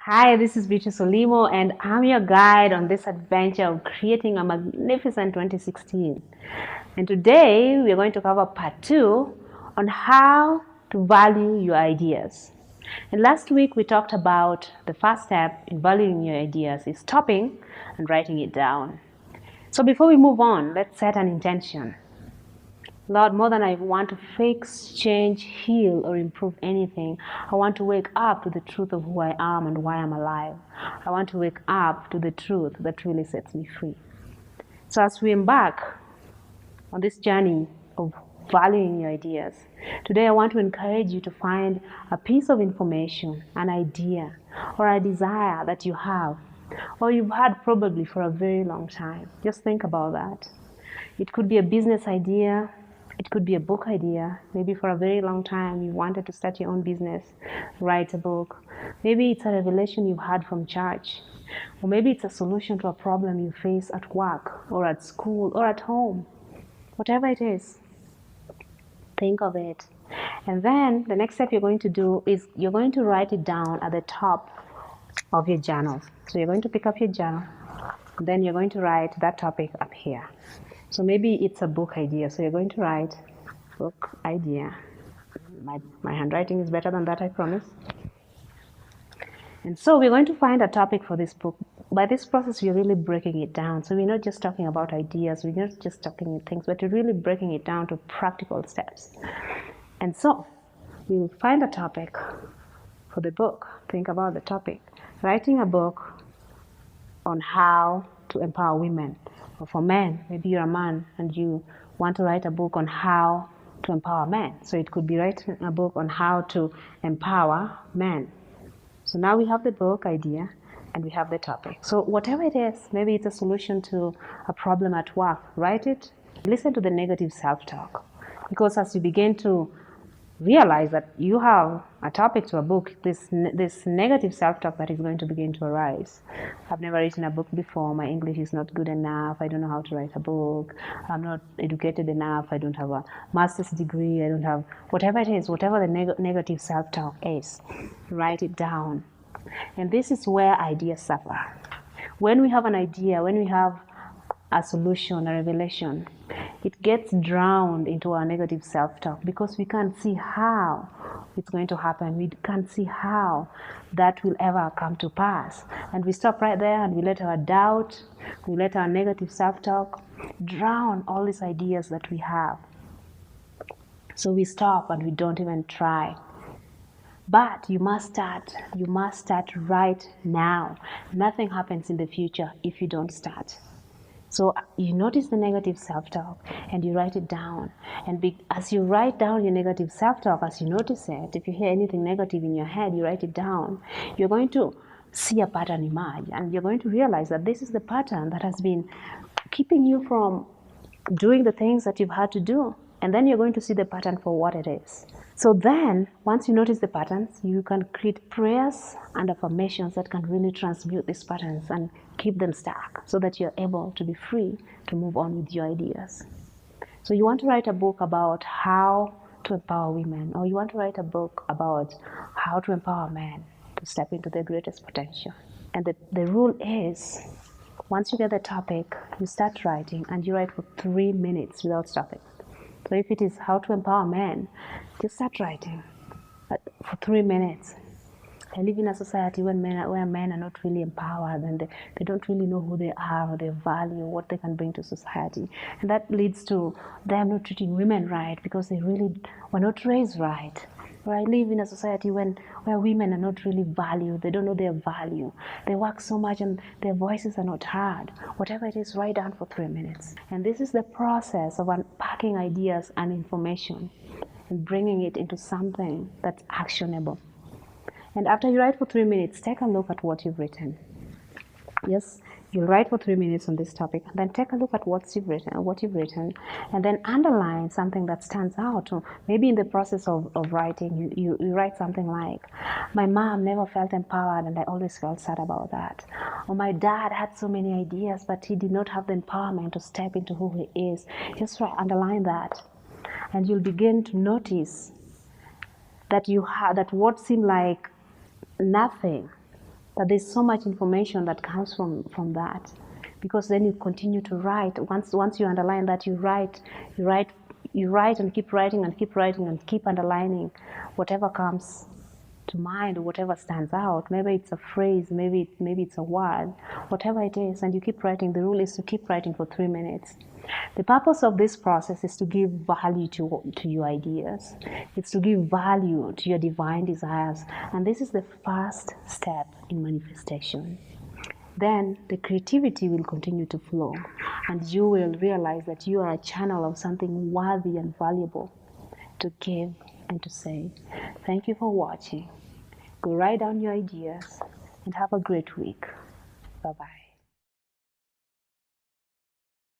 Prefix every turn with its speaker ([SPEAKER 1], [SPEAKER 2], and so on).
[SPEAKER 1] Hi, this is Beatrice Olimo, and I'm your guide on this adventure of creating a magnificent 2016. And today we're going to cover part two on how to value your ideas. And last week we talked about the first step in valuing your ideas is stopping and writing it down. So before we move on, let's set an intention. Lord, more than I want to fix, change, heal, or improve anything, I want to wake up to the truth of who I am and why I'm alive. I want to wake up to the truth that really sets me free. So, as we embark on this journey of valuing your ideas, today I want to encourage you to find a piece of information, an idea, or a desire that you have, or you've had probably for a very long time. Just think about that. It could be a business idea. It could be a book idea. Maybe for a very long time you wanted to start your own business, write a book. Maybe it's a revelation you've had from church. Or maybe it's a solution to a problem you face at work or at school or at home. Whatever it is, think of it. And then the next step you're going to do is you're going to write it down at the top of your journal. So you're going to pick up your journal, and then you're going to write that topic up here. So maybe it's a book idea. So you're going to write book idea. My handwriting is better than that, I promise. And so we're going to find a topic for this book. By this process, we're really breaking it down. So we're not just talking about ideas, we're not just talking things, but we're really breaking it down to practical steps. And so we'll find a topic for the book. Think about the topic. Writing a book on how to empower women. Or for men, maybe you're a man and you want to write a book on how to empower men. So it could be writing a book on how to empower men. So now we have the book idea and we have the topic. So whatever it is, maybe it's a solution to a problem at work, write it. Listen to the negative self-talk. Because as you begin to realize that you have a topic to a book, this negative self-talk that is going to begin to arise. I've never written a book before. My English is not good enough. I don't know how to write a book. I'm not educated enough. I don't have a master's degree. I don't have whatever it is, whatever the negative self-talk is. Write it down. And this is where ideas suffer. When we have an idea, when we have a solution, a revelation, it gets drowned into our negative self-talk because we can't see how it's going to happen. We can't see how that will ever come to pass. And we stop right there and we let our doubt, we let our negative self-talk drown all these ideas that we have. So we stop and we don't even try. But you must start right now. Nothing happens in the future if you don't start. So you notice the negative self-talk and you write it down. And as you write down your negative self-talk, as you notice it, if you hear anything negative in your head, you write it down. You're going to see a pattern emerge. And you're going to realize that this is the pattern that has been keeping you from doing the things that you've had to do. And then you're going to see the pattern for what it is. So then, once you notice the patterns, you can create prayers and affirmations that can really transmute these patterns and keep them stuck so that you're able to be free to move on with your ideas. So you want to write a book about how to empower women, or you want to write a book about how to empower men to step into their greatest potential. And the rule is, once you get the topic, you start writing and you write for 3 minutes without stopping. So if it is how to empower men, just start writing for 3 minutes. I live in a society where men are not really empowered and they don't really know who they are or their value, what they can bring to society. And that leads to them not treating women right because they really were not raised right. Where I live in a society where women are not really valued, they don't know their value. They work so much and their voices are not heard. Whatever it is, write down for 3 minutes. And this is the process of unpacking ideas and information and bringing it into something that's actionable. And after you write for 3 minutes, take a look at what you've written. Yes, you'll write for 3 minutes on this topic, and then take a look at what you've written, and then underline something that stands out. Or maybe in the process of writing, you write something like, my mom never felt empowered and I always felt sad about that. Or my dad had so many ideas, but he did not have the empowerment to step into who he is. Just underline that. And you'll begin to notice that that what seemed like nothing But there's so much information that comes from that, because then you continue to write. Once you underline that, you write and keep writing and keep writing and keep underlining whatever comes to mind or whatever stands out. Maybe it's a phrase, maybe it's a word, whatever it is, and you keep writing. The rule is to keep writing for 3 minutes. The purpose of this process is to give value to your ideas. It's to give value to your divine desires. And this is the first step in manifestation. Then the creativity will continue to flow, and you will realize that you are a channel of something worthy and valuable to give and to say. Thank you for watching. Go write down your ideas and have a great week. Bye-bye.